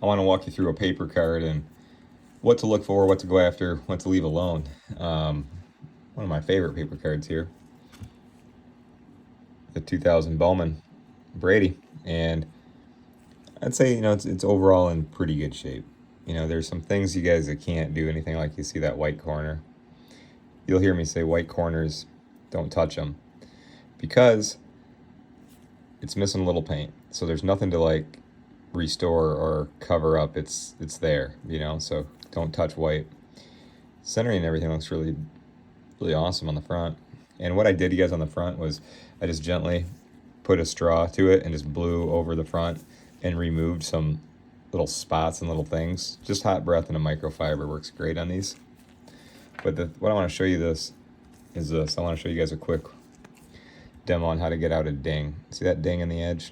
I want to walk you through a paper card and what to look for, what to go after, what to leave alone. Um, One of my favorite paper cards here, the 2000 Bowman Brady, and I'd say it's overall in pretty good shape. There's some things you guys that can't do anything like you see that white corner. You'll hear me say white corners, don't touch them because it's missing a little paint. So there's nothing to like restore or cover up. It's there, So don't touch white. Centering and everything looks really really awesome on the front. And what I did, you guys, on the front was I just gently put a straw to it and just blew over the front and removed some little spots and little things. Just hot breath and a microfiber works great on these. But what I want to show you is this. I want to show you guys a quick demo on how to get out a ding. See that ding in the edge?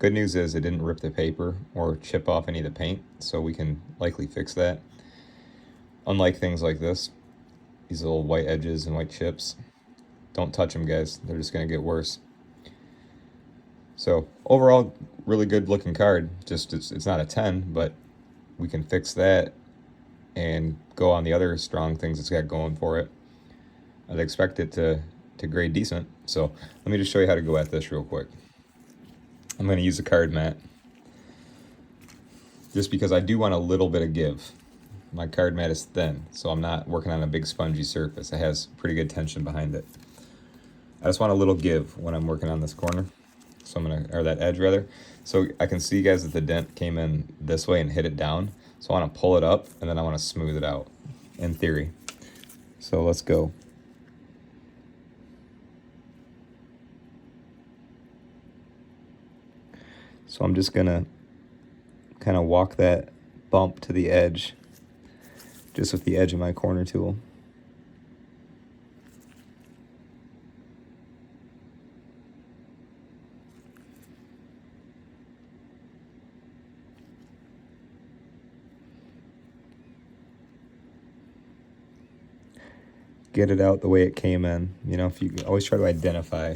Good news is it didn't rip the paper or chip off any of the paint, so we can likely fix that. Unlike things like this, these little white edges and white chips, don't touch them, guys. They're just going to get worse. So overall, really good looking card. Just it's not a 10, but we can fix that and go on the other strong things it's got going for it. I'd expect it to grade decent. So let me just show you how to go at this real quick. I'm going to use a card mat just because I do want a little bit of give. My card mat is thin, so I'm not working on a big spongy surface. It has pretty good tension behind it. I just want a little give when I'm working on this corner. So or that edge rather. So I can see, guys, that the dent came in this way and hit it down. So I want to pull it up and then I want to smooth it out, in theory. So let's go. So I'm just gonna kind of walk that bump to the edge, just with the edge of my corner tool. Get it out the way it came in. If you always try to identify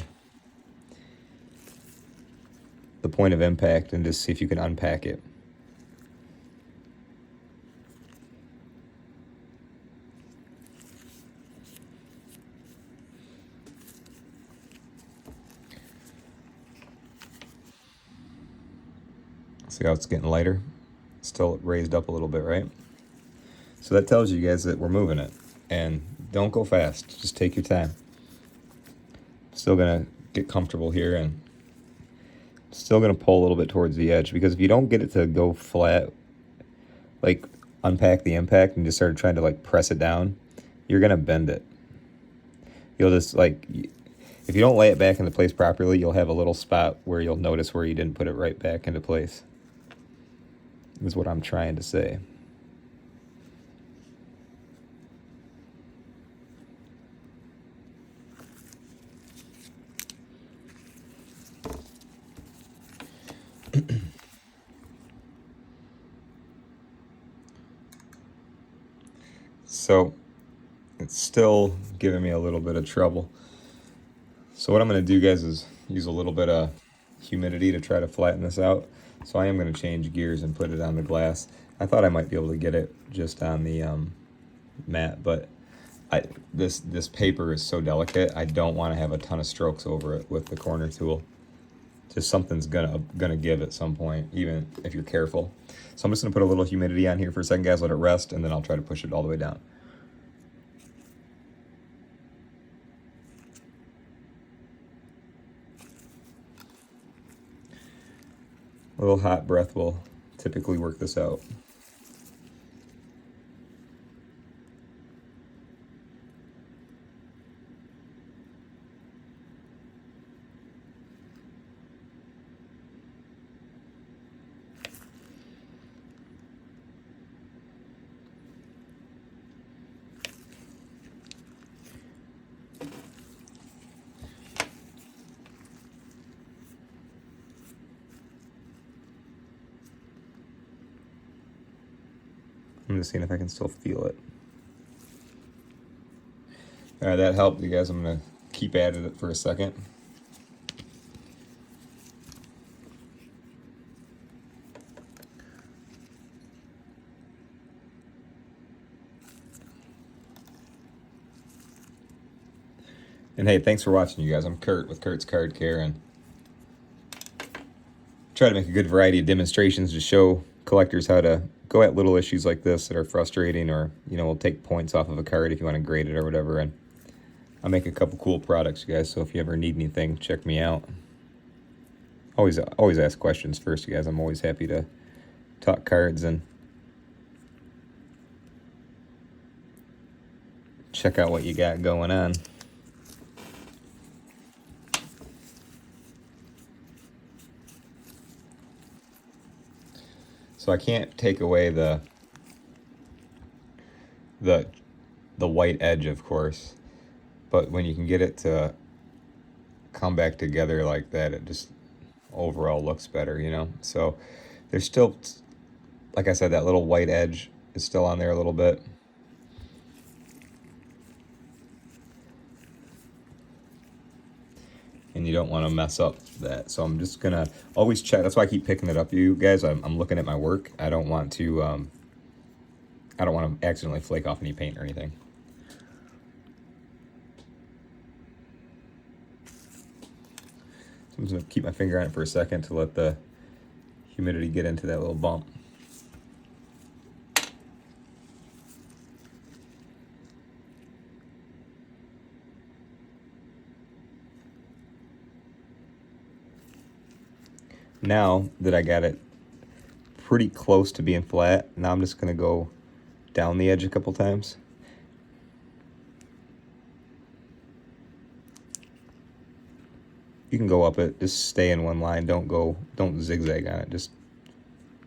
the point of impact and just see if you can unpack it. See how it's getting lighter? Still raised up a little bit, right? So that tells you guys that we're moving it. And don't go fast. Just take your time. Still gonna get comfortable here and still gonna pull a little bit towards the edge, because if you don't get it to go flat, like unpack the impact and just start trying to like press it down, you're gonna bend it. You'll just like, if you don't lay it back into place properly, you'll have a little spot where you'll notice where you didn't put it right back into place, is what I'm trying to say. So it's still giving me a little bit of trouble. So what I'm going to do, guys, is use a little bit of humidity to try to flatten this out. So I am going to change gears and put it on the glass. I thought I might be able to get it just on the mat, but this paper is so delicate, I don't want to have a ton of strokes over it with the corner tool. Just something's gonna give at some point, even if you're careful. So I'm just gonna put a little humidity on here for a second, guys, let it rest, and then I'll try to push it all the way down. A little hot breath will typically work this out. I'm just seeing if I can still feel it. All right, that helped, you guys. I'm gonna keep at it for a second. And hey, thanks for watching, you guys. I'm Kurt with Kurt's Card Care, and try to make a good variety of demonstrations to show collectors how to go at little issues like this that are frustrating, or we'll take points off of a card if you want to grade it or whatever. And I'll make a couple cool products, you guys. So if you ever need anything, check me out. Always ask questions first, you guys. I'm always happy to talk cards and check out what you got going on. So I can't take away the white edge, of course, but when you can get it to come back together like that, it just overall looks better. So there's still, like I said, that little white edge is still on there a little bit. And you don't want to mess up that. So I'm just gonna always check. That's why I keep picking it up, you guys. I'm looking at my work. I don't want to accidentally flake off any paint or anything. So I'm just gonna keep my finger on it for a second to let the humidity get into that little bump. Now that I got it pretty close to being flat, now I'm just gonna go down the edge a couple times. You can go up it, just stay in one line, don't zigzag on it, just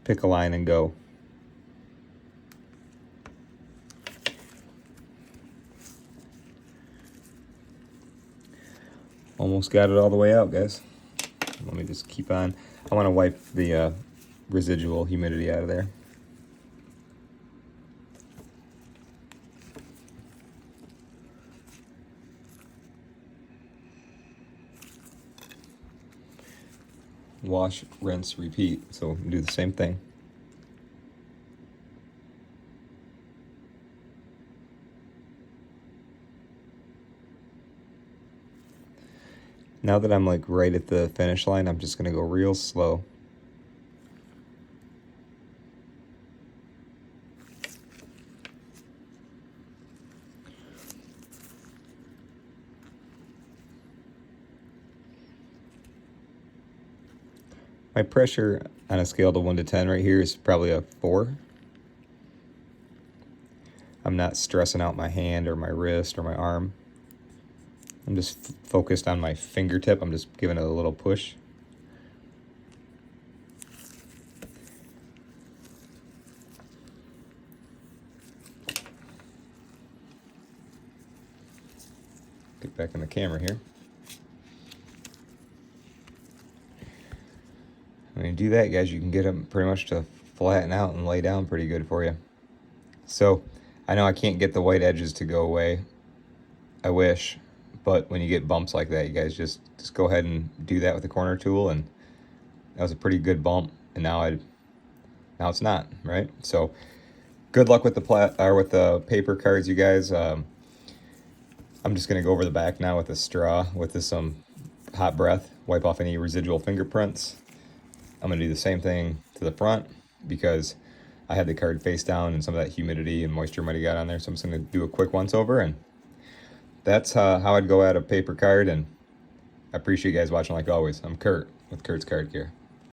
pick a line and go. Almost got it all the way out, guys. Let me just keep on. I want to wipe the residual humidity out of there. Wash, rinse, repeat. So do the same thing. Now that I'm like right at the finish line, I'm just gonna go real slow. My pressure on a scale to 1 to 10 right here is probably a 4. I'm not stressing out my hand or my wrist or my arm. I'm just focused on my fingertip. I'm just giving it a little push. Get back in the camera here. When you do that, guys, you can get them pretty much to flatten out and lay down pretty good for you. So I know I can't get the white edges to go away. I wish. But when you get bumps like that, you guys just go ahead and do that with the corner tool, and that was a pretty good bump. And now it's not, right? So good luck with the paper cards, you guys. I'm just gonna go over the back now with a straw with some hot breath, wipe off any residual fingerprints. I'm gonna do the same thing to the front because I had the card face down and some of that humidity and moisture might have got on there. So I'm just gonna do a quick once over, and that's how I'd go at a paper card. And I appreciate you guys watching like always. I'm Kurt with Kurt's Card Care.